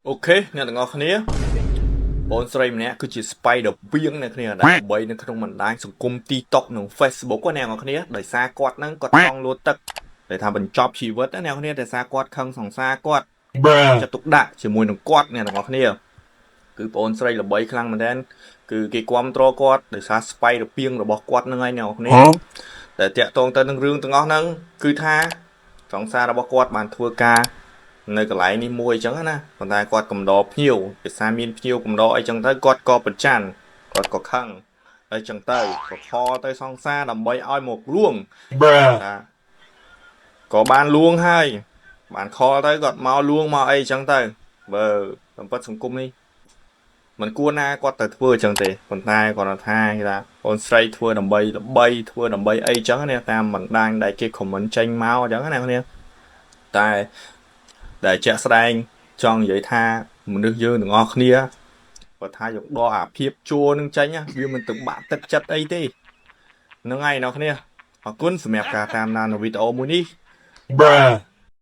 Ok អ្នកទាំងអស់គ្នាបងស្រីម្នាក់គឺជា Spider ពីងអ្នកគ្នាដែលបីនៅក្នុងបណ្ដាញសង្គម TikTok និង Facebook ណាអ្នកគ្នាដោយសារគាត់ហ្នឹងគាត់ចង់លួចទឹកដែលថាបញ្ចប់ជីវិតណាអ្នកគ្នាដោយសារគាត់ខឹងសង្សារគាត់ចាត់ទុកដាក់ជាមួយនឹងគាត់អ្នកទាំងអស់គ្នាគឺបងស្រីល្បីខ្លាំងមែនទែនគឺគេគ្រប់គ្រងគាត់ដោយសារ Spider ពីងរបស់គាត់ហ្នឹងហើយអ្នកទាំងអស់គ្នាតែតាក់ទងទៅនឹងរឿងទាំងអស់ហ្នឹងគឺថាសង្សាររបស់គាត់បានធ្វើការនៅកន្លែងនេះមួយអញ្ចឹងណាប៉ុន្តែគាត់កំដរភ្ញៀវភាសាមានភ្ញៀវកំដរអីចឹងទៅគាត់ក៏ប្រច័ណ្ឌគាត់ក៏ខឹងហើយចឹងទៅក៏ខលទៅសង្សារដើម្បីឲ្យមកលួងណាក៏បានលួងហើយបានខលទៅគាត់មកលួងមកអីចឹងទៅបើតាមពិតសង្គមនេះមិនគួរណាគាត់ទៅធ្វើចឹងទេប៉ុន្តែគាត់ថាគេថាអូនស្រីធ្វើដើម្បីល្បីធ្វើដើម្បីអីចឹងណាតាមបណ្ដាញដែលគេ comment ចេញមកអញ្ចឹងណាអ្នកនាងតែដែលជាក់ស្ដែងចង់និយាយថាមនុស្សយើងទាំងអស់គ្នាបើថាយកដកអាភាពជួនឹងចេញវាមិនទៅបាក់ទឹកចិត្តអីទេហ្នឹងហើយអ្នកនាងអរគុណសម្រាប់ការតាមដាននៅវីដេអូមួយនេះ